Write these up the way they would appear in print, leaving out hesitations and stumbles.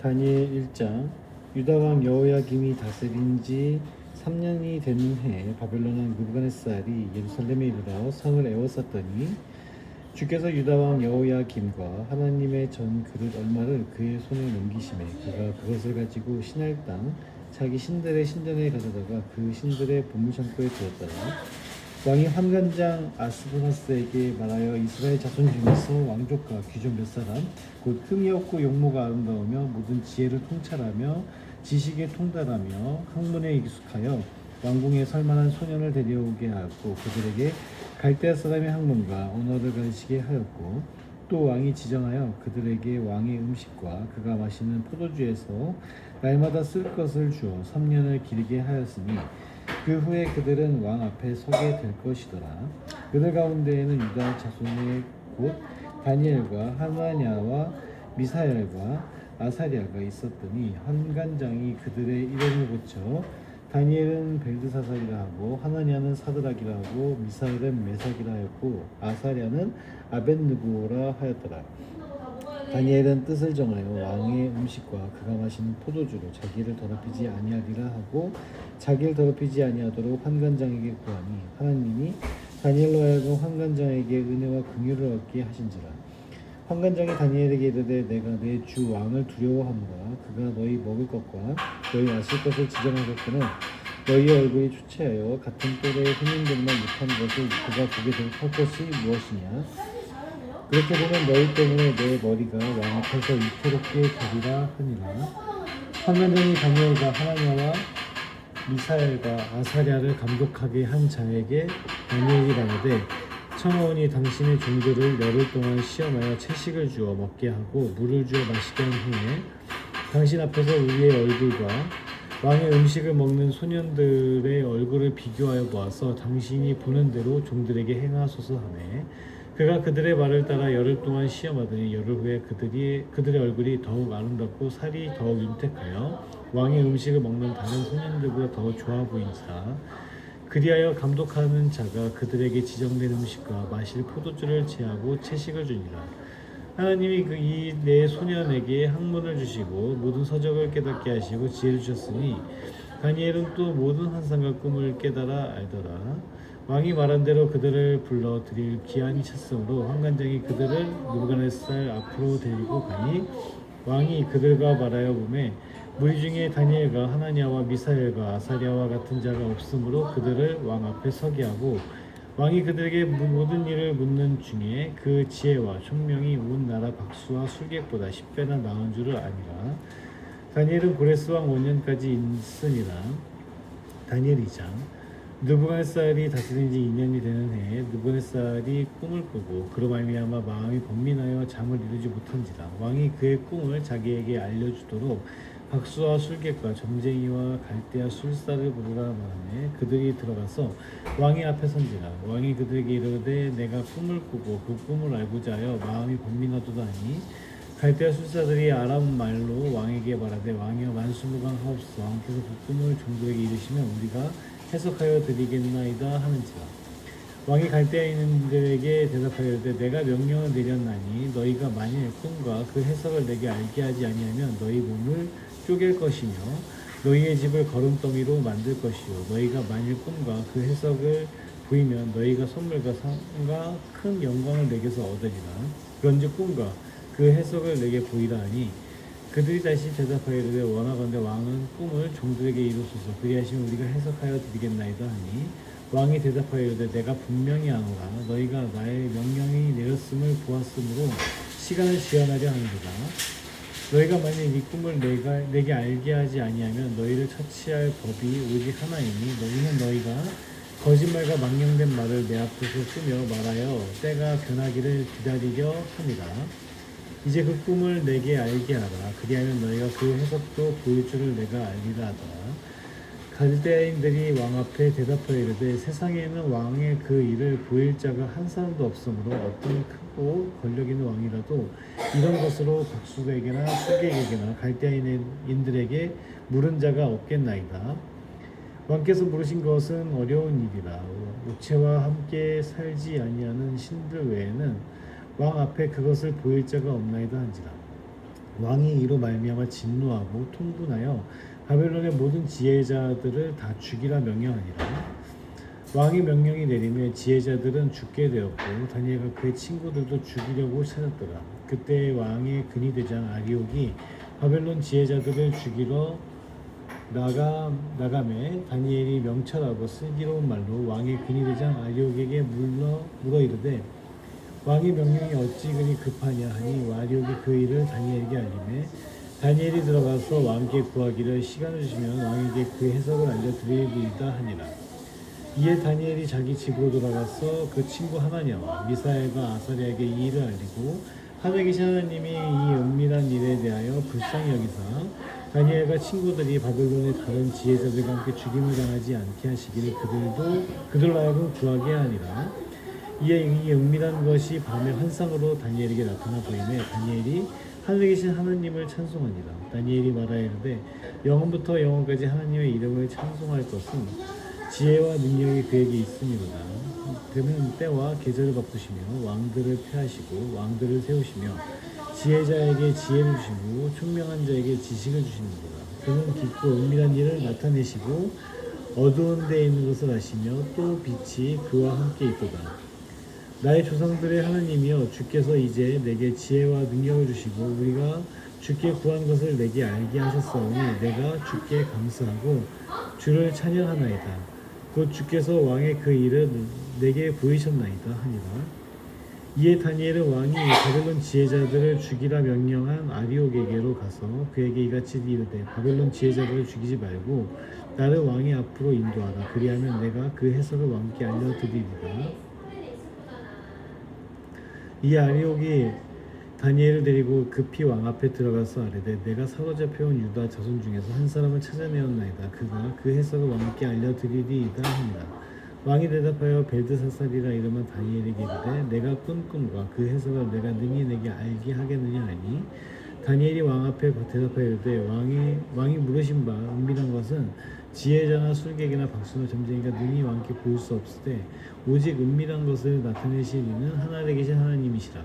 다니엘 1장. 유다 왕 여호야김이 다스린 지 3년이 되는 해에 바벨론 왕 느부갓네살이 예루살렘에 이르러 성을 에워쌌더니 주께서 유다 왕 여호야김과 하나님의 전 그릇 얼마를 그의 손에 넘기심에 그가 그것을 가지고 신할 땅 자기 신들의 신전에 가져다가 그 신들의 보물창고에 두었더라. 왕이 환관장 아스부나스에게 말하여 이스라엘 자손 중에서 왕족과 귀족 몇 사람 곧 흠이 없고 용모가 아름다우며 모든 지혜를 통찰하며 지식에 통달하며 학문에 익숙하여 왕궁에 설만한 소년을 데려오게 하였고 그들에게 갈대아 사람의 학문과 언어를 가르치게 하였고 또 왕이 지정하여 그들에게 왕의 음식과 그가 마시는 포도주에서 날마다 쓸 것을 주어 3년을 기르게 하였으니 그 후에 그들은 왕 앞에 서게 될 것이더라. 그들 가운데에는 유다 자손의 곧 다니엘과 하나냐와 미사엘과 아사랴가 있었더니 환관장이 그들의 이름을 고쳐 다니엘은 벨드사살이라 하고 하나냐는 사드락이라 하고 미사엘은 메삭이라 하였고 아사랴는 아벳느고라 하였더라. 다니엘은 뜻을 정하여 왕의 음식과 그가 마시는 포도주로 자기를 더럽히지 아니하리라 하고 자기를 더럽히지 아니하도록 환관장에게 구하니 하나님이 다니엘로 하여금 환관장에게 은혜와 긍휼을 얻게 하신지라. 환관장이 다니엘에게 이르되 내가 내 주 왕을 두려워함과 그가 너희 먹을 것과 너희 마실 것을 지정하셨거늘 너희의 얼굴이 초췌하여 같은 또래의 흔인들만 못한 것을 그가 보게 될 것이 무엇이냐. 그렇게 되면 너희 때문에 내 머리가 왕 앞에서 위태롭게 되리라 하니라. 환관장이 다니엘과 하나냐와 미사엘과 아사랴를 감독하게 한 자에게 다니엘이 말하되 청하오니 당신의 종들을 열흘 동안 시험하여 채식을 주어 먹게 하고 물을 주어 마시게 한 후에 당신 앞에서 우리의 얼굴과 왕의 음식을 먹는 소년들의 얼굴을 비교하여 보아서 당신이 보는 대로 종들에게 행하소서 하매 그가 그들의 말을 따라 열흘 동안 시험하더니 열흘 후에 그들의 얼굴이 더욱 아름답고 살이 더욱 윤택하여 왕의 음식을 먹는 다른 소년들보다 더 좋아 보인지라. 그리하여 감독하는 자가 그들에게 지정된 음식과 마실 포도주를 제하고 채식을 주니라. 하나님이 이 네 소년에게 학문을 주시고 모든 서적을 깨닫게 하시고 지혜를 주셨으니 다니엘은 또 모든 환상과 꿈을 깨달아 알더라. 왕이 말한 대로 그들을 불러 드릴 기한이 찼으므로 환관장이 그들을 느부갓네살 앞으로 데리고 가니 왕이 그들과 말하여 보매 무리 중에 다니엘과 하나냐와 미사엘과 아사랴와 같은 자가 없으므로 그들을 왕 앞에 서게 하고 왕이 그들에게 모든 일을 묻는 중에 그 지혜와 총명이 온 나라 박수와 술객보다 10배나 나은 줄을 아니라. 다니엘은 고레스 왕 5년까지 있으니라. 다니엘 2장. 느부갓네살이 다스린 지 2년이 되는 해에 느부갓네살이 꿈을 꾸고 그로 말미암아 마음이 번민하여 잠을 이루지 못한지라. 왕이 그의 꿈을 자기에게 알려주도록 박수와 술객과 점쟁이와 갈대아 술사를 부르라 말하매 그들이 들어가서 왕의 앞에 선지라. 왕이 그들에게 이르되 내가 꿈을 꾸고 그 꿈을 알고자 하여 마음이 번민하도다 하니 갈대아 술사들이 아람 말로 왕에게 말하되 왕이여 만수무강하옵소서. 왕께서 그 꿈을 종들에게 이르시면 우리가 해석하여 드리겠나이다 하는지라. 왕이 갈대아인들에게 대답하여되 내가 명령을 내렸나니 너희가 만일 꿈과 그 해석을 내게 알게 하지 아니하면 너희 몸을 쪼갤 것이며 너희의 집을 거름더미로 만들 것이요 너희가 만일 꿈과 그 해석을 보이면 너희가 선물과 상과 큰 영광을 내게서 얻으리라. 그런즉 꿈과 그 해석을 내게 보이라 하니 그들이 다시 대답하여되 원하건대 왕은 꿈을 종들에게 이루소서. 그리하시면 우리가 해석하여 드리겠나이다 하니 왕이 대답하여되 내가 분명히 아노라. 너희가 나의 명령이 내렸음을 보았으므로 시간을 지연하려 하는도다. 너희가 만일 이 꿈을 내게 알게 하지 아니하면 너희를 처치할 법이 오직 하나이니 너희는 너희가 거짓말과 망령된 말을 내 앞에서 쓰며 말하여 때가 변하기를 기다리려 합니다. 이제 그 꿈을 내게 알게 하라. 그리하면 너희가 그 해석도 보일 줄을 내가 알리라 하더라. 갈대아인들이 왕 앞에 대답하여 이르되 세상에는 왕의 그 일을 보일 자가 한 사람도 없으므로 어떤 크고 권력 있는 왕이라도 이런 것으로 박수에게나 술객에게나 갈대아인들에게 물은 자가 없겠나이다. 왕께서 물으신 것은 어려운 일이라. 육체와 함께 살지 아니하는 신들 외에는 왕 앞에 그것을 보일 자가 없나이다 한지라. 왕이 이로 말미암아 진노하고 통분하여 바벨론의 모든 지혜자들을 다 죽이라 명령하니라. 왕이 명령이 내리며 지혜자들은 죽게 되었고 다니엘과 그의 친구들도 죽이려고 찾았더라. 그때 왕의 근위대장 아리옥이 바벨론 지혜자들을 죽이러 나가매 다니엘이 명철하고 슬기로운 말로 왕의 근위대장 아리옥에게 물어 이르되 왕의 명령이 어찌 그리 급하냐 하니 아리옥이 그 일을 다니엘에게 알리매 다니엘이 들어가서 왕께 구하기를 시간을 주시면 왕에게 그 해석을 알려드리리이다 하니라. 이에 다니엘이 자기 집으로 돌아가서 그 친구 하나냐와 미사엘과 아사랴에게 이 일을 알리고 하늘에 계신 하나님이 이 은밀한 일에 대하여 불쌍히 여기사 다니엘과 친구들이 바벨론의 다른 지혜자들과 함께 죽임을 당하지 않게 하시기를 그들로 하여금 구하게 하니라. 이에 이 은밀한 것이 밤의 환상으로 다니엘에게 나타나 보이매 다니엘이 하늘에 계신 하나님을 찬송하니라. 다니엘이 말하이르되 영원부터 영원까지 하나님의 이름을 찬송할 것은 지혜와 능력이 그에게 있음이로다. 그는 때와 계절을 바꾸시며 왕들을 폐하시고 왕들을 세우시며 지혜자에게 지혜를 주시고 총명한 자에게 지식을 주시는도다. 그는 깊고 은밀한 일을 나타내시고 어두운 데에 있는 것을 아시며 또 빛이 그와 함께 있도다. 나의 조상들의 하나님이여 주께서 이제 내게 지혜와 능력을 주시고 우리가 주께 구한 것을 내게 알게 하셨사오니 내가 주께 감사하고 주를 찬양하나이다. 곧 주께서 왕의 그 일을 내게 보이셨나이다 하니라. 이에 다니엘은 왕이 바벨론 지혜자들을 죽이라 명령한 아리옥에게로 가서 그에게 이같이 이르되 바벨론 지혜자들을 죽이지 말고 나를 왕의 앞으로 인도하라. 그리하면 내가 그 해석을 왕께 알려드리리라. 이 아리옥이 다니엘을 데리고 급히 왕 앞에 들어가서 아뢰되 내가 사로잡혀온 유다 자손 중에서 한 사람을 찾아내었나이다. 그가 그 해석을 왕께 알려드리리이다 합니다. 왕이 대답하여 벨드사살이라 이름은 다니엘에게 이르되 내가 꾼 꿈과 그 해석을 내가 능히 내게 알게 하겠느냐 하니 다니엘이 왕 앞에 대답하여 이르되 왕이 물으신 바 은밀한 것은 지혜자나 술객이나 박수나 점쟁이가 능히 왕께 보일 수 없으되 오직 은밀한 것을 나타내실 이는 하늘에 계신 하나님이시라.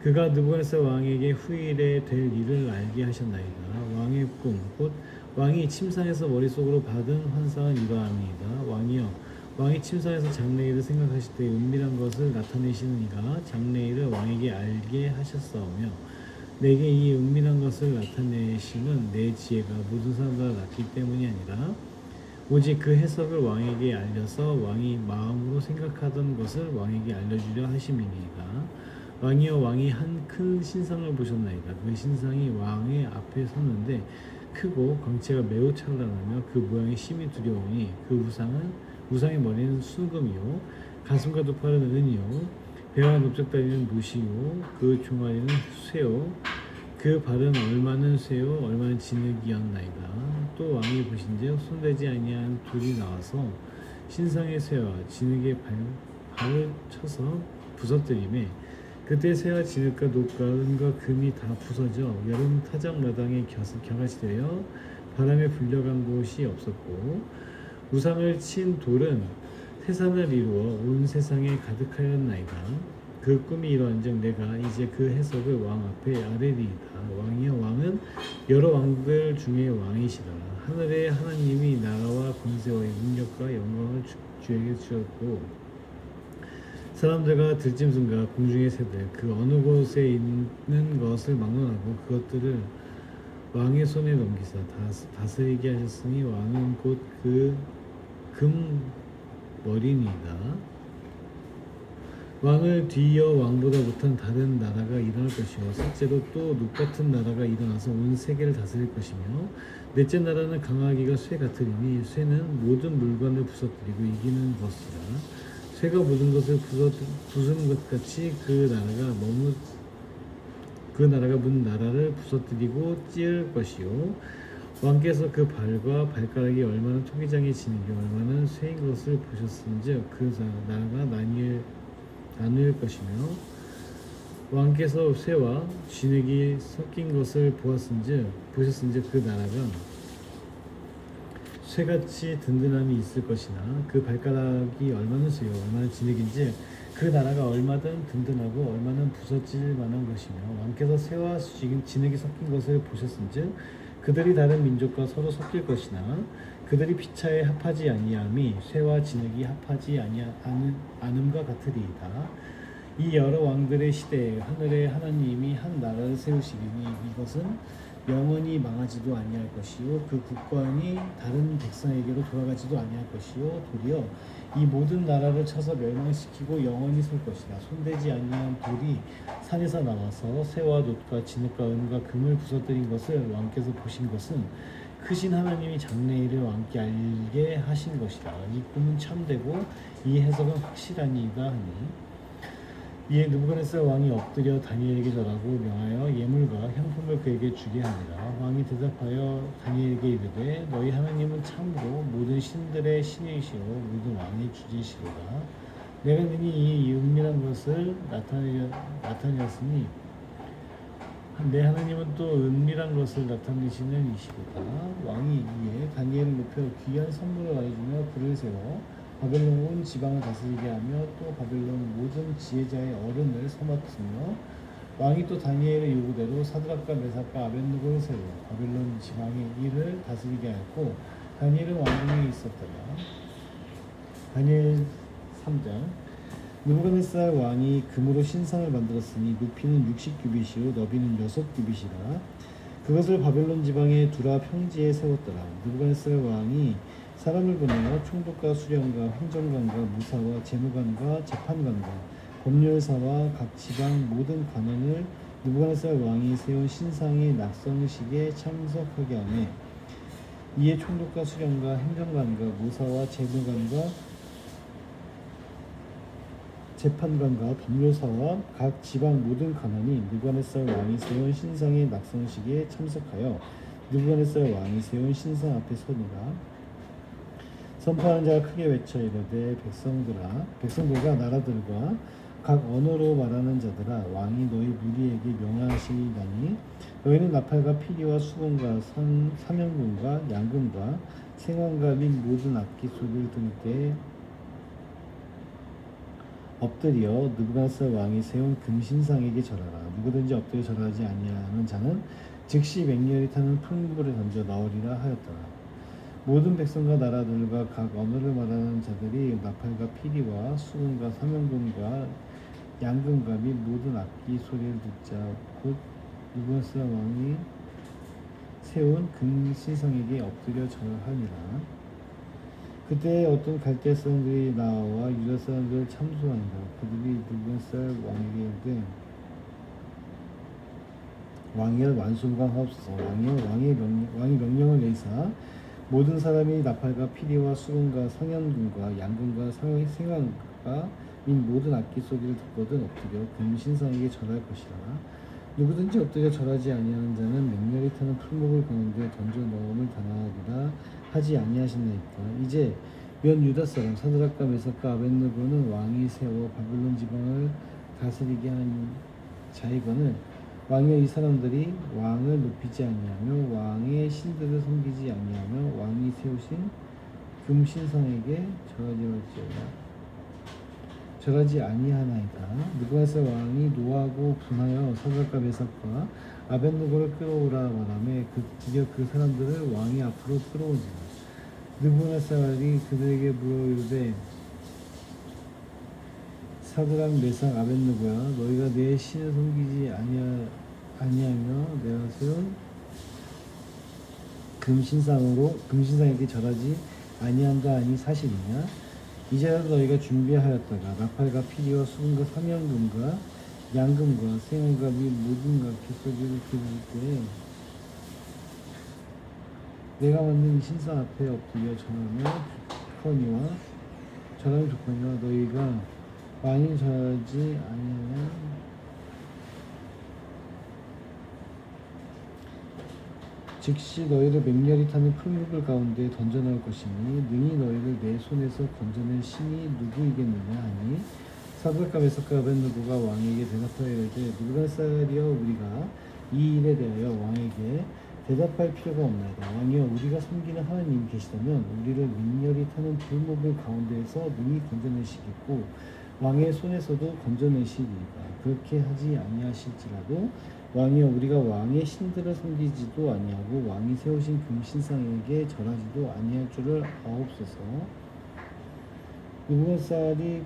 그가 느부갓네살 왕에게 후일에 될 일을 알게 하셨나이다. 왕의 꿈, 곧 왕이 침상에서 머릿속으로 받은 환상은 이러함이다. 왕이여, 왕이 침상에서 장래일을 생각하실 때 은밀한 것을 나타내시는 이가 장래일을 왕에게 알게 하셨사오며 내게 이 은밀한 것을 나타내심은 내 지혜가 모든 사람보다 낫기 때문이 아니라 오직 그 해석을 왕에게 알려서 왕이 마음으로 생각하던 것을 왕에게 알려주려 하심이니이다. 왕이여 왕이 한 큰 신상을 보셨나이다. 그 신상이 왕의 앞에 섰는데 크고 광채가 매우 찬란하며 그 모양이 심히 두려우니 그 우상의 머리는 순금이요 가슴과 두 팔은 은이요 배와 넓적다리는 무시요 그 종아리는 쇠요 그 발은 얼마는 쇠요 얼마는 진흙이었나이다. 또 왕이 보신즉 손대지 아니한 둘이 나와서 신상의 쇠와 진흙의 발을 쳐서 부서뜨리매 그때 새와 진흙과 녹과 은과 금이 다 부서져 여름 타작마당에 겨같이 되어 바람에 불려간 곳이 없었고 우상을 친 돌은 태산을 이루어 온 세상에 가득하였나이다. 그 꿈이 이러한즉 내가 이제 그 해석을 왕 앞에 아뢰리이다. 왕이여 왕은 여러 왕들 중에 왕이시라. 하늘의 하나님이 나라와 권세와 능력과 영광을 주에게 주었고 사람들과 들짐승과 공중의 새들 그 어느 곳에 있는 것을 막론하고 그것들을 왕의 손에 넘기사 다스리게 하셨으니 왕은 곧 그 금머리니이다. 왕을 뒤이어 왕보다 못한 다른 나라가 일어날 것이요 셋째로 또 눕같은 나라가 일어나서 온 세계를 다스릴 것이며 넷째 나라는 강하기가 쇠 같으리니 쇠는 모든 물건을 부서뜨리고 이기는 것이라. 쇠가 모든 것을 부수는 것 같이 그 나라가 문 나라를 부서뜨리고 찌를 것이요 왕께서 그 발과 발가락이 얼마나 토기장의 진흙이 얼마나 쇠인 것을 보셨은즉 그 나라가 나눌 것이며 왕께서 쇠와 진흙이 섞인 것을 보셨은즉 그 나라가 쇠같이 든든함이 있을 것이나 그 발가락이 얼마나 쇠요 얼마나 진흙인지 그 나라가 얼마든 든든하고 얼마는 부서질 만한 것이며 왕께서 새와 진흙이 섞인 것을 보셨은즉 그들이 다른 민족과 서로 섞일 것이나 그들이 피차에 합하지 아니함이 새와 진흙이 합하지 않음과 같으리이다. 이 여러 왕들의 시대에 하늘의 하나님이 한 나라를 세우시리니 이것은 영원히 망하지도 아니할 것이요 그 국권이 다른 백성에게로 돌아가지도 아니할 것이요 도리어 이 모든 나라를 쳐서 멸망시키고 영원히 설 것이다. 손대지 아니한 돌이 산에서 나와서 새와 놋과 진흙과 은과 금을 부서뜨린 것을 왕께서 보신 것은 크신 하나님이 장래일을 왕께 알게 하신 것이다. 이 꿈은 참되고 이 해석은 확실하니이다 하니 이에 느부갓네살 왕이 엎드려 다니엘에게 절하고 명하여 예물과 향품을 그에게 주게 하니라. 왕이 대답하여 다니엘에게 이르되 너희 하나님은 참으로 모든 신들의 신이시오 모든 왕의 주지시로다. 내가 능히 이 은밀한 것을 나타내었으니 내 하나님은 또 은밀한 것을 나타내시는 이시로다. 왕이 이에 다니엘을 높여 귀한 선물을 말해주며 그를 세워 바벨론 온 지방을 다스리게 하며 또 바벨론 모든 지혜자의 어른을 섬았으며 왕이 또 다니엘의 요구대로 사드락과 메삭과 아벳느고를 세워 바벨론 지방의 일을 다스리게 하였고 다니엘은 왕궁에 있었더라. 다니엘 3장 느부갓네살 왕이 금으로 신상을 만들었으니 높이는 60규빗이요 너비는 6규빗이라. 그것을 바벨론 지방의 두라 평지에 세웠더라. 느부갓네살 왕이 사람을 보내어 총독과 수령과 행정관과 무사와 재무관과 재판관과 법률사와 각 지방 모든 관원을 느부갓네살 왕이 세운 신상의 낙성식에 참석하게 하매 이에 총독과 수령과 행정관과 무사와 재무관과 재판관과 법률사와 각 지방 모든 관원이 느부갓네살 왕이 세운 신상의 낙성식에 참석하여 느부갓네살 왕이 세운 신상 앞에 서니라. 선포하는 자가 크게 외쳐 이르되 백성들과 나라들과 각 언어로 말하는 자들아 왕이 너희 무리에게 명하시다니 너희는 나팔과 피리와 수금과 사명금과 양금과 생황과 및 모든 악기 소리를 들을 때 엎드려 느부갓네살 왕이 세운 금신상에게 절하라. 누구든지 엎드려 절하지 아니하는 자는 즉시 맹렬히 타는 풀무불에 던져 나오리라 하였더라. 모든 백성과 나라들과 각 언어를 말하는 자들이 나팔과 피리와 수금과 사명금과 양금과 및 모든 악기 소리를 듣자 곧 느부갓네살 왕이 세운 금신상에게 엎드려 절하니라. 그때 어떤 갈대 사람들이 나와 유다 사람들을 참소하니라. 그들이 느부갓네살 왕에게 이르되 왕이여 완수무강하옵소서. 왕이 명령을 내리사 모든 사람이 나팔과 피리와 수금과 성현금과 양금과 생황과 및 모든 악기 소리를 듣거든 엎드려 금신상에게 절할 것이라. 누구든지 엎드려 절하지 아니하는 자는 맹렬히 타는 풀목을 가운데 던져 넣음을 당하리라 하지 아니하셨나이까. 이제 면 유다 사람 사드락과 메삭과 아벳느고는 왕이 세워 바벨론 지방을 다스리게 한 자이거늘 왕이여 이 사람들이 왕을 높이지 아니하며 왕의 신들을 섬기지 아니하며 왕이 세우신 금신상에게 절하지 아니하나이다. 느부갓네살 왕이 노하고 분하여 사드락과 메삭과 아벳느고를 끌어오라 말하며 드디어 그 사람들을 왕의 앞으로 끌어오니라. 느부갓네살이 그들에게 물어 이르되 사드락 메삭 아벳느고야 너희가 내 신을 섬기지 아니하며 내가 세운 금신상에게 절하지 아니한다 하니 사실이냐? 이제라도 너희가 준비하였다가 나팔과 피리와 수금과 사명금과 양금과 생황과 및 모든 악기 소리를 들을 때 내가 만든 신상 앞에 엎드려 절하면 좋거니와 너희가 왕이 절하지 아니하면 즉시 너희를 맹렬히 타는 풀무불 가운데 던져 넣을 것이니 능히 너희를 내 손에서 건져낼 신이 누구이겠느냐 하니 사드락과 메삭과 아벳느고가 왕에게 대답하여 이르되 느부갓네살이여 우리가 이 일에 대하여 왕에게 대답할 필요가 없나이다. 왕이여 우리가 섬기는 하나님이 계시다면 우리를 맹렬히 타는 불목을 가운데에서 능히 건져내시겠고 왕의 손에서도 건져내시리이다. 그렇게 하지 아니하실지라도 왕이여 우리가 왕의 신들을 섬기지도 아니하고 왕이 세우신 금신상에게 절하지도 아니할 줄을 아옵소서. 느부갓네살이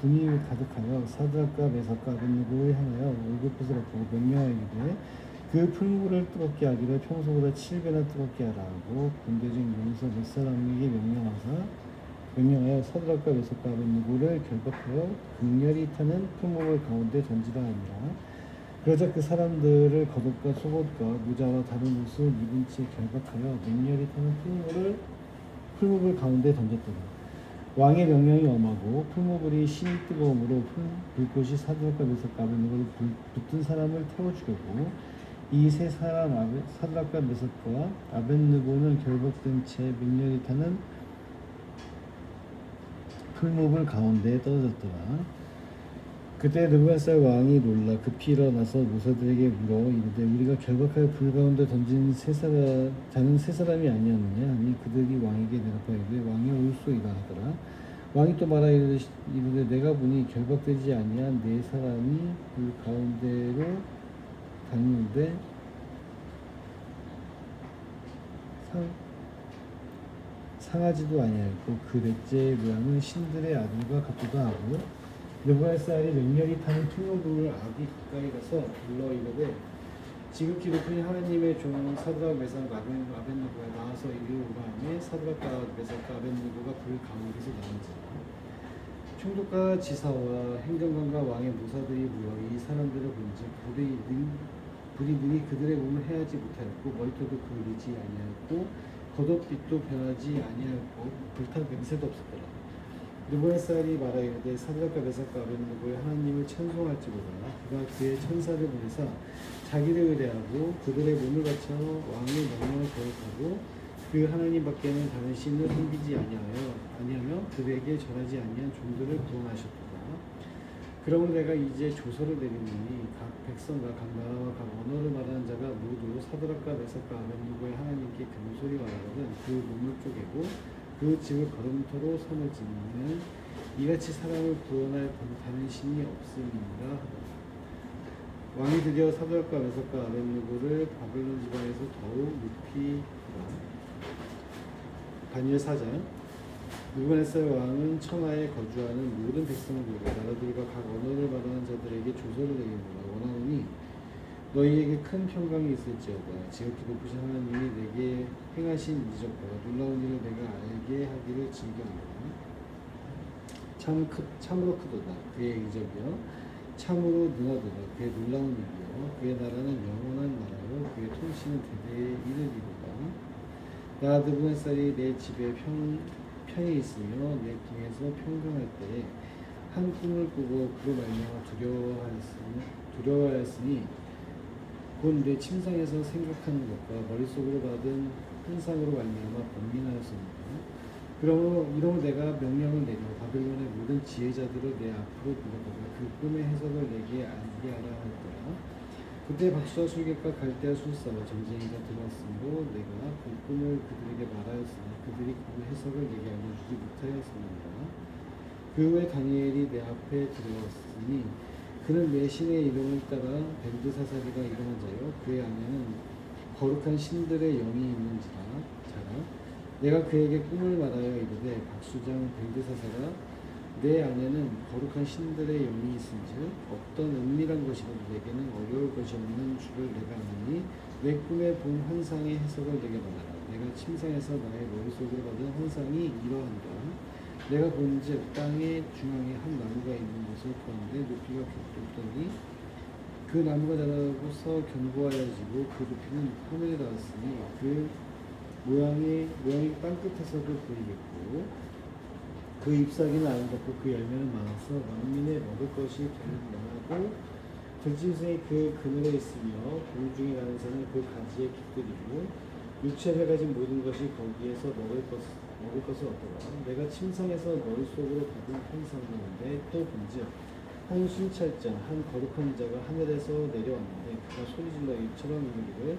분이 가득하여 사드락과 메삭과 아벳느고를 향하여 올급빛을 엎고 명령하기를 그 풀무를 뜨겁게 하기를 평소보다 7배나 뜨겁게 하라 하고 군대 중 용사 몇 사람에게 명령하여 사드락과 메삭과 아벳느고를 결박하여 극렬히 타는 풀무를 가운데 던지라 하니라. 그러자 그 사람들을 겉옷과 속옷과 모자와 다른 옷을 입은 채 결박하여 맹렬히 타는 풀무불 가운데 던졌더라. 왕의 명령이 엄하고 풀무불이 심히 뜨거움으로 불꽃이 사드락과 메삭과 아벳느고를 붙든 사람을 태워 죽였고 이 세 사람 사드락과 메삭과 아벳느고는 결박된 채 맹렬히 타는 풀무불 가운데 떨어졌더라. 그때 느부갓네살 왕이 놀라 급히 일어나서 모사들에게 물어 이르되 우리가 결박하여 불 가운데 던진 자는 세 사람이 아니었느냐 하니 그들이 왕에게 대답하기를 왕이 옳소이다 하더라. 왕이 또 말하 이르되 내가 보니 결박되지 아니한 네 사람이 불 가운데로 다니는데 상하지도 아니하였고 그 넷째의 모양은 신들의 아들과 같기도 하고 느부갓네살이 맹렬히 타는 풀무불을 아기 가까이 가서 불러 이르되 지극히 높으니 하나님의 종 사드락 메삭과 아벳느고가 나와서 이리 오라 하매 사드락과 메삭과 아벳느고가 불 가운데서 나온지라. 총독과 지사와 행정관과 왕의 모사들이 모여 이 사람들을 본즉 불이 능히 그들의 몸을 해하지 못하였고 머리털도 그을리지 아니하였고 겉옷빛도 변하지 아니하였고 불탄 냄새도 없었더라. 느부갓네살이 말하기를 사드락과 메삭과 아벳느고의 하나님을 찬송할지로다. 그가 그의 천사를 보내사 자기를 의뢰하고 그들의 몸을 바쳐 왕의 명령을 거역하고 그 하나님밖에는 다른 신을 섬기지 아니하며 그들에게 절하지 아니한 종들을 구원하셨도다. 그러므로 내가 이제 조서를 내리노니 각 백성과 각 나라와 각 언어를 말하는 자가 모두 사드락과 메삭과 아벳느고의 하나님께 금소리 말하거든 그 몸을 쪼개고 그 집을 걸음터로 선을 짓는 이같이 사람을 구원할 다른 신이 없음이니라 하더라. 왕이 드디어 사드락과 메삭과 아벳느고를 바벨론 지방에서 더욱 높이 하라. 다니엘 4장. 느부갓네살 왕은 천하에 거주하는 모든 백성들과 나라들과 각 언어를 말하는 자들에게 조서를 내리노라. 원하노니 너희에게 큰 평강이 있을지어다. 지극히 높으신 하나님이 내게 행하신 이적과 놀라운 일을 내가 알게 하기를 즐겨하노라. 참으로 크도다. 그의 이적이여 참으로 능하도다. 그의 놀라운 일이여 그의 나라는 영원한 나라요 그의 통치는 대대에 이르리로다. 나 느부갓네살이 내 집에 편히 있으며 내 궁에서 평강할 때에 한 꿈을 꾸고 그로 말미암아 두려워하였으니 곧 내 침상에서 생각하는 것과 머릿속으로 받은 환상으로 말미암아 번민하였습니다. 이러므로 내가 명령을 내려 바벨론의 모든 지혜자들을 내 앞으로 불러다가 그 꿈의 해석을 내게 알게 하라 하였더라. 그때 박수와 술객과 갈대아 술사와 점쟁이가 들어왔으므로 내가 그 꿈을 그들에게 말하였으나 그들이 그 해석을 내게 알려주지 못하였습니다. 그 후에 다니엘이 내 앞에 들어왔으니 그는 내 신의 이름을 따라 벨드사사리가 일어난 자요 그의 안에는 거룩한 신들의 영이 있는 자라. 내가 그에게 꿈을 말하여 이르되 박수장 벨드사사라 내 안에는 거룩한 신들의 영이 있은즉 어떤 은밀한 것이라도 내게는 어려울 것이 없는 줄을 내가 아느니 내 꿈에 본 환상의 해석을 내게 말하라. 내가 침상에서 나의 머릿속으로 받은 환상이 이러한다. 내가 본즉 땅의 중앙에 한 나무가 있는 것을 보았는데 높이가 겹돌더니 그 나무가 자라고서 견고하여지고 그 높이는 하늘에 닿았으니 그 모양이 땅끝에서도 보이겠고 그 잎사귀는 아름답고 그 열매는 많아서 만민의 먹을 것이 많고 들짐승이 그 그늘에 있으며 돌 중에 가는 새는 그 가지에 깃들이고 육체를 가진 모든 것이 거기에서 먹을 것을 얻더라. 내가 침상에서 머릿속으로 받은 환상을 보는데 또 본즉 한 순찰장 한 거룩한 자가 하늘에서 내려왔는데 그가 소리질러 이처럼 이르기를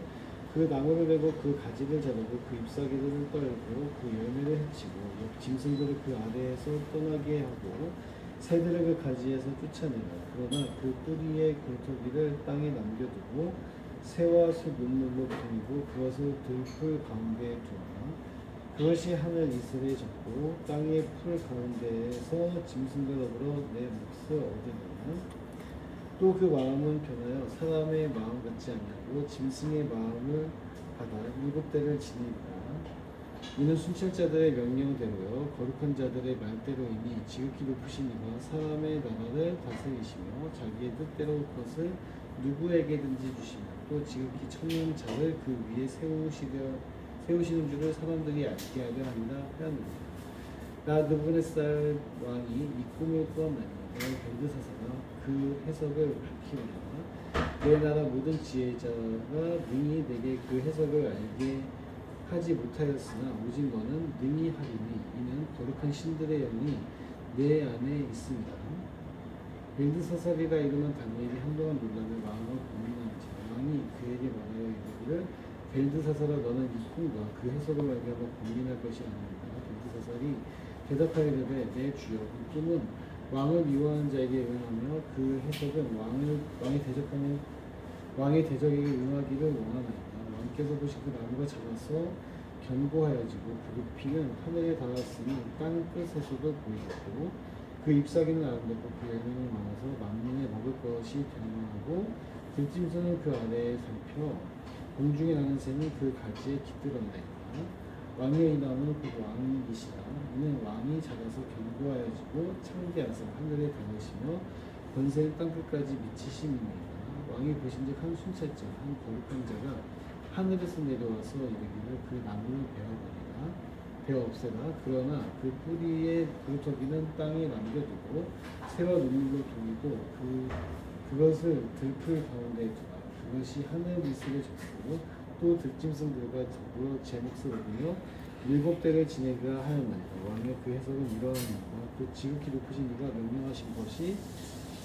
그 나무를 베고 그 가지를 자르고 그 잎사귀를 떨고 그 열매를 해치고 짐승들을 그 아래에서 떠나게 하고 새들을 그 가지에서 쫓아내라. 그러나 그 뿌리의 굴토기를 땅에 남겨두고 새와 소 눈물로 부리고 그것을 들풀 가운데에 두어라. 그것이 하늘 이슬에 젖고 땅의 풀 가운데에서 짐승들로부터 내 몫을 얻으리라. 또 그 마음은 변하여 사람의 마음 같지 아니하고 짐승의 마음을 받아 일곱 대를 지니라. 이는 순찰자들의 명령대로요 거룩한 자들의 말대로이니 지극히 높으신 이가 사람의 나라를 다스리시며 자기의 뜻대로 그것을 누구에게든지 주시며 또 지극히 청한 자를 그 위에 세우시는 줄을 사람들이 알게 하려 합니다. 하였느니라. 나 느부갓네살 왕이 이 꿈을 꾸었나니 너의 벨드사사가 그 해석을 밝히리라. 내 나라 모든 지혜자가 능히 내게 그 해석을 알게 하지 못하였으나 오직 너는 능히 하리니 이는 거룩한 신들의 영이 내 안에 있습니다. 벨드사살이라 이름은 다니엘이 한동안 놀라며 마음을 고민하는지라 왕이 그에게 말하여 이르기를 벨드사살아 너는 이 꿈과 그 해석을 알게 하고 고민할 것이 아닙니다. 벨드사살이 대답하기를 내 주여 그 꿈은 왕을 미워하는 자에게 응하며 그 해석은 왕의 대적에게 응하기를 원하나이다. 왕께서 보신 그 나무가 자라서 견고하여지고 그 높이는 하늘에 닿았으니 땅 끝에서도 보이고 그 잎사귀는 아름답고 그 열매는 많아서 만민에 먹을 것이 되망하고 들짐승은 그 아래에 살펴 공중에 나는 새는 그 가지에 깃들었나이다. 왕의 이 나무는 그 왕이시다. 이는 왕이 자라서 견고하여지고 창대하사 하늘에 닿으시며 권세는 땅끝까지 미치심이니이다. 왕이 보신즉 한 순찰자 한 거룩한 자가 하늘에서 내려와서 이르기를 그 나무를 베어 없애라. 그러나 그 뿌리의 굴토기는 땅에 남겨두고 새와 눈물로 돌리고 그것을 들풀 가운데에 두라. 그것이 하늘 이슬에 젖고 또 들짐승들과 더불어 제 몫을 얻으며 일곱 대를 지내리라 하였나이다. 왕의 그 해석은 이러하니까 그 지극히 높으신 이가 명령하신 것이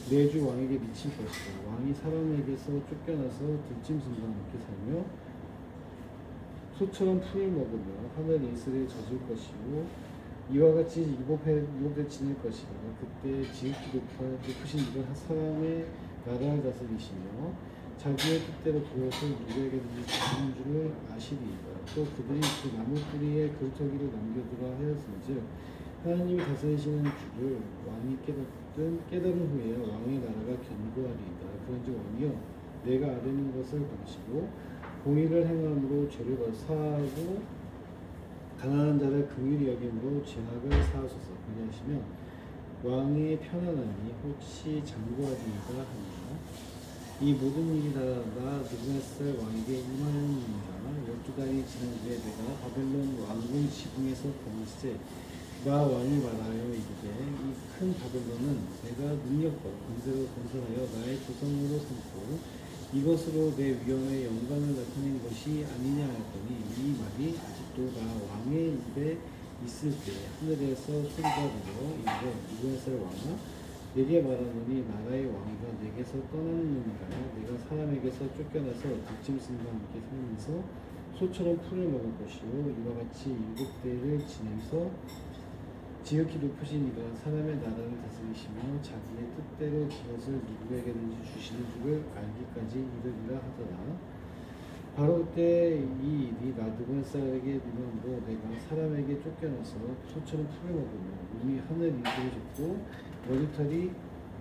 내 주 왕에게 미칠 것이다. 왕이 사람에게서 쫓겨나서 들짐승과 함께 살며 소처럼 풀을 먹으며 하늘 이슬에 젖을 것이고 이와 같이 일곱 대 지낼 것이다. 그때 지극히 높으신 이가 사람의 나라를 다스리시며 자기의 뜻대로 그것을 누구에게든지 주시는 줄을 아시리이다. 또 그들이 그 나무 뿌리에 굴토기를 남겨두라 하였은즉 하나님이 다스리시는 주를 왕이 깨달은 후에 왕의 나라가 견고하리이다. 그런즉 왕이여 내가 아뢰는 것을 받으시고 공의를 행함으로 죄를 사하고 가난한 자를 긍휼히 여김으로 죄악을 사하소서. 그리하시면 왕의 편안함이 혹시 장구하리이다 하니라. 이 모든 일이 다 나 느부갓네살 왕에게 임하였느니라. 12달이 지난 후에 내가 바벨론 왕궁 지붕에서 보았을 때 나 왕이 말하여 이르되 이 큰 바벨론은 내가 능력과 권세로 건설하여 나의 조성으로 삼고 이것으로 내 위엄의 영광을 나타낸 것이 아니냐 하였더니 이 말이 아직도 나 왕의 입에 있을 때 하늘에서 소리가 들려 이르되 느부갓네살 왕아 내게 말하노니 나라의 왕이가 내게서 떠났느니라. 내가 사람에게서 쫓겨나서 들짐승과 함께 살면서 소처럼 풀을 먹을 것이요 이와 같이 일곱 대를 지내서 지극히 높으신 이가 사람의 나라를 다스리시며 자기의 뜻대로 그것을 누구에게든지 주시는 줄을 알기까지 이르리라 하더라. 바로 그때 이 일이 느부갓네살에게 이르므로 내가 사람에게 쫓겨나서 소처럼 풀을 먹으며 몸이 하늘 이슬에 젖고 머리털이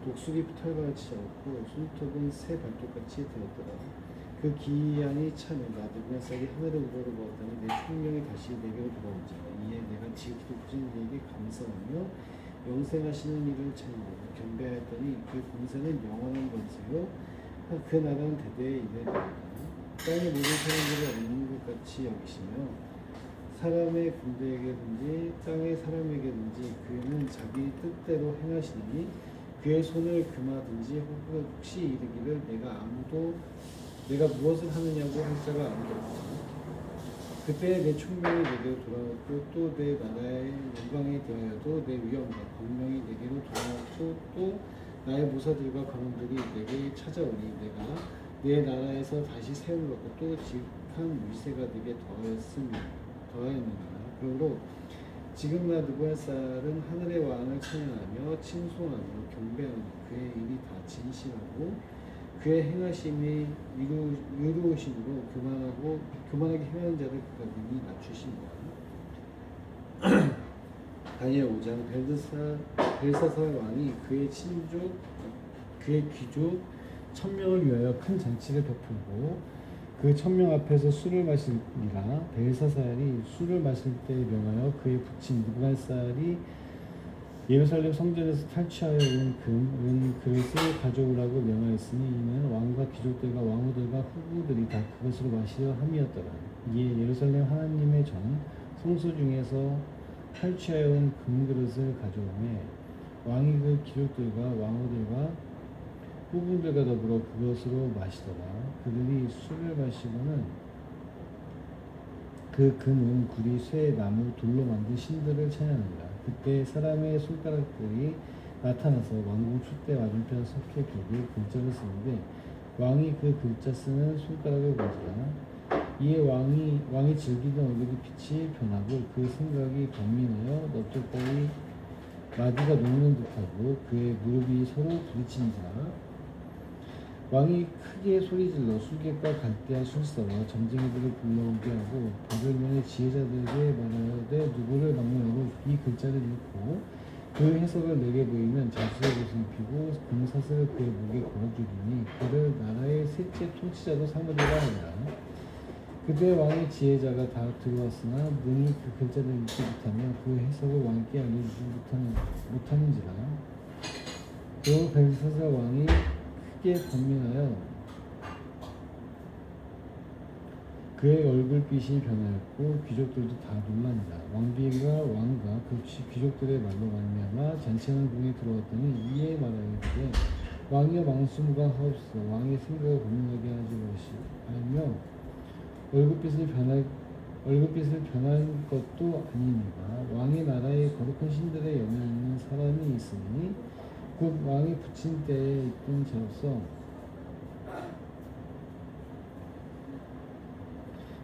독수리 털같이 자랐고 손톱은 새 발톱같이 들었더라. 그 기한이 차며 느부갓네살이 하늘에 우러러보았더니 내 총명이 다시 내게로 돌아온지라. 이에 내가 지극히 높으신 이에게 감사하며 영생하시는 이를 찬양하고 경배하였더니 그 권세는 영원한 권세요 그 나라는 대대에 이르리이다. 땅의 모든 사람들을 없는 것 같이 여기시며 사람의 군대에게든지 땅의 사람에게든지 그는 자기 뜻대로 행하시니 그의 손을 금하든지 혹시 이르기를 내가 무엇을 하느냐고 할 자가 아무도 없다. 그때 내 총명이 내게로 돌아왔고 또 내 나라의 영광에 대하여도 내 위엄과 권명이 내게로 돌아왔고 또 나의 모사들과 관원들이 내게 찾아오니 내가 내 나라에서 다시 세움을 받고 또 지극한 위세가 되게 더하였느니라. 그러므로 지금 나 누부갓네살은 하늘의 왕을 찬양하며 칭송하며 경배하며 그의 일이 다 진실하고 그의 행하심이 의로우심으로 교만하게 행하는 자를 그가 능히 낮추신다. 다니엘 5장 벨사살 왕이 그의 친족 그의 귀족 1000명을 위하여 큰 잔치를 베풀고 그 1000명 앞에서 술을 마시니라. 벨사살이 술을 마실 때 명하여 그의 부친 느부갓네살이 예루살렘 성전에서 탈취하여 온 은 그릇을 가져오라고 명하였으니 이는 왕과 귀족들과 왕후들과 후구들이 다 그것으로 마시려 함이었더라. 이에 예루살렘 하나님의 전 성소 중에서 탈취하여 온 금그릇을 가져오매 왕이 그 귀족들과 왕후들과 후군들과 더불어 그것으로 마시더라. 그들이 술을 마시고는 그 금, 구리, 쇠, 나무, 돌로 만든 신들을 찬양하니라. 그때 사람의 손가락들이 나타나서 왕궁 촛대 맞은편 석회 벽에 글자를 쓰는데 왕이 그 글자 쓰는 손가락을 보지라. 이에 왕이 즐기던 얼굴의 빛이 변하고 그 생각이 번민하여 넙죽다리 마디가 녹는 듯하고 그의 무릎이 서로 부딪힌지라. 왕이 크게 소리질러 술객과 갈대와 술사와 점쟁이들을 불러오게 하고 바벨론의 지혜자들에게 말하되 누구를 막론하고 이 글자를 읽고 그 해석을 내게 보이면 자수의 옷을 입히고 금사슬을 그의 목에 걸어주리니 그를 나라의 셋째 통치자로 삼으리라 하니라. 그때 왕의 지혜자가 다 들어왔으나 능히 그 글자를 읽지 못하며 그 해석을 왕께 알려주지 못하는지라. 그리고 벨사살 왕이 크게 번민하여 그의 얼굴빛이 변하였고 귀족들도 다 놀랍니다. 왕비가 왕과 그 귀족들의 말로 말미암아 잔치하는 궁에 들어왔더니 이에 말하기를 왕이여 망수무강하옵소서. 왕의 생각을 고민하게 하지 마시며 얼굴빛을 변한 것도 아닙니다. 왕의 나라에 거룩한 신들의 영향 있는 사람이 있으니 곧 왕이 부친 때에 있던 자로서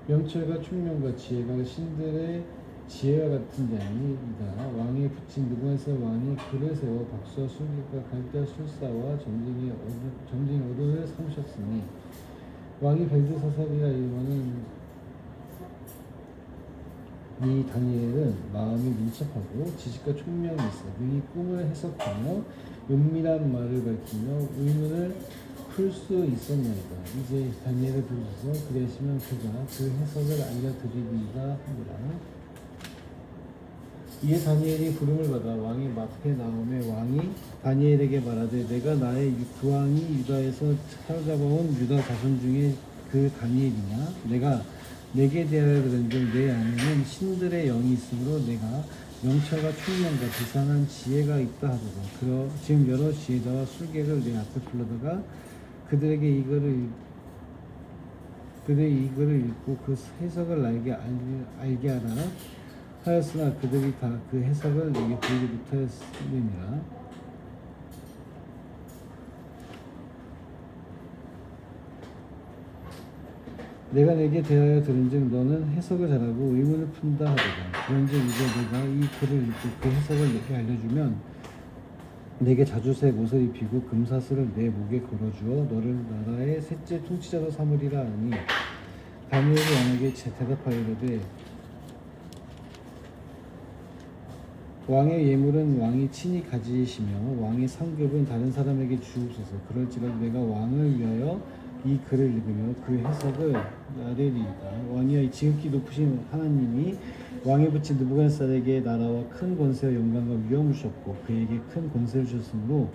명철과 총명과 지혜가 신들의 지혜와 같은 자이다. 왕이 부친 느부갓네살 왕이 그를 세워 박수와 술객과 갈대와 술사와 점쟁이 어른을 삼으셨으니 왕이 벨드사살이라 이름하는 이 다니엘은 마음이 민첩하고 지식과 총명이 있어 능히 꿈을 해석하며 은밀한 말을 밝히며 의문을 풀 수 있었나이다. 이제 다니엘을 부르셔서 그리하시면 그가 그 해석을 알려드리리라 하니라. 이에 다니엘이 부름을 받아 왕의 앞에 나오매 왕이 다니엘에게 말하되 내가 나의 구왕이 유다에서 사로잡아온 유다 자손 중에 그 다니엘이냐? 내가 내게 대하여 그런즉 내 안에는 신들의 영이 있으므로 내가 명철과 총명과 비상한 지혜가 있다 하도다. 지금 여러 지혜자와 술객을 내 앞에 불러다가 그들이 이거를 읽고 그 해석을 알게 하라 하였으나 그들이 다 그 해석을 내게 보이지 못하였느니라. 내가 내게 대하여 들은즉 너는 해석을 잘하고 의문을 푼다 하도다. 그런즉 이제 내가 이 글을 읽고 그 해석을 내게 알려주면 내게 자주색 옷을 입히고 금사슬을 내 목에 걸어주어 너를 나라의 셋째 통치자로 삼으리라 하니 다니엘이 왕에게 대답하여 이르되 왕의 예물은 왕이 친히 가지시며 왕의 상급은 다른 사람에게 주옵소서. 그럴지라도 내가 왕을 위하여 이 글을 읽으며 그 해석을 아뢰리이다. 왕이여 지극히 높으신 하나님이 왕에 붙인 느부갓네살에게 나라와 큰 권세와 영광과 위엄을 주셨고 그에게 큰 권세를 주셨으므로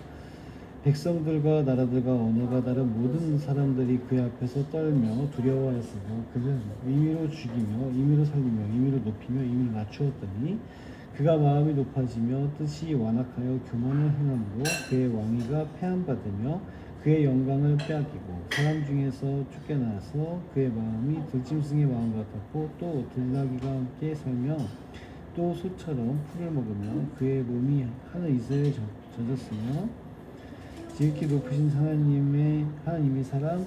백성들과 나라들과 언어가 다른 모든 사람들이 그 앞에서 떨며 두려워하였으며 그는 임의로 죽이며 임의로 살리며 임의로 높이며 임의로 낮추었더니 그가 마음이 높아지며 뜻이 완악하여 교만을 행함으로 그의 왕위가 폐함받으며 그의 영광을 빼앗기고 사람 중에서 쫓겨나서 그의 마음이 들짐승의 마음 같았고 또 들나귀가 함께 살며 또 소처럼 풀을 먹으며 그의 몸이 하늘 이슬에 젖었으며 지극히 높으신 하나님이 사람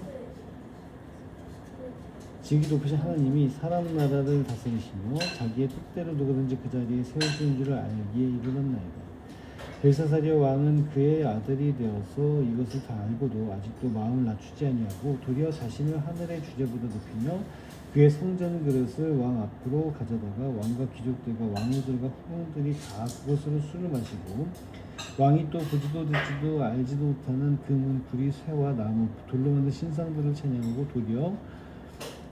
지극히 높으신 하나님이 사람 나라를 다스리시며 자기의 뜻대로 누구든지 그 자리에 세우시는 줄을 알기에 이르렀나이다. 벨사살의 왕은 그의 아들이 되어서 이것을 다 알고도 아직도 마음을 낮추지 아니하고 도리어 자신을 하늘의 주제보다 높이며 그의 성전 그릇을 왕 앞으로 가져다가 왕과 귀족들과 왕후들과 후궁들이 다 그것으로 술을 마시고 왕이 또 보지도 듣지도 알지도 못하는 금은 구리 쇠와 나무 돌로 만든 신상들을 찬양하고 도리어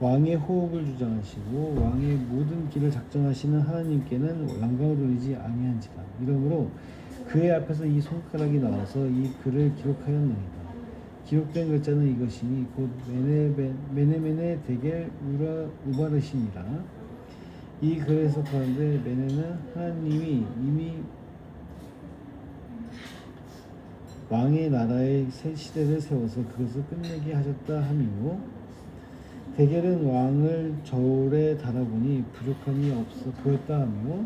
왕의 호흡을 주장하시고 왕의 모든 길을 작정하시는 하나님께는 영광을 돌리지 아니한지라. 이러므로 그의 앞에서 이 손가락이 나와서 이 글을 기록하였나이다. 기록된 글자는 이것이니 곧 메네메네 데겔 우바르시니라. 이 글에서 가운데 메네는 하나님이 이미 왕의 나라의 새 시대를 세워서 그것을 끝내게 하셨다 함이요. 데겔은 왕을 저울에 달아보니 부족함이 없어 보였다 하며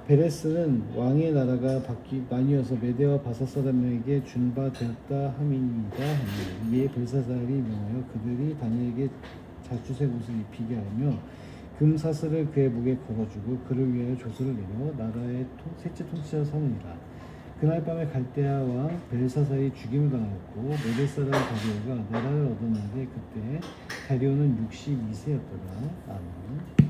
베레스는 왕의 나라가 나뉘어서 메대와 바사 사람에게 준 바 되었다 함이니이다 하니 이에 벨사살이 명하여 그들이 다니엘에게 자주색 옷을 입히게 하며 금사슬을 그의 목에 걸어주고 그를 위하여 조서를 내려 나라의 셋째 통치자 삼으니라. 그날 밤에 갈대아 왕 벨사살이 죽임을 당하였고 메대 사람 다리오가 나라를 얻었는데 그때 다리오는 62세였더라. 아멘.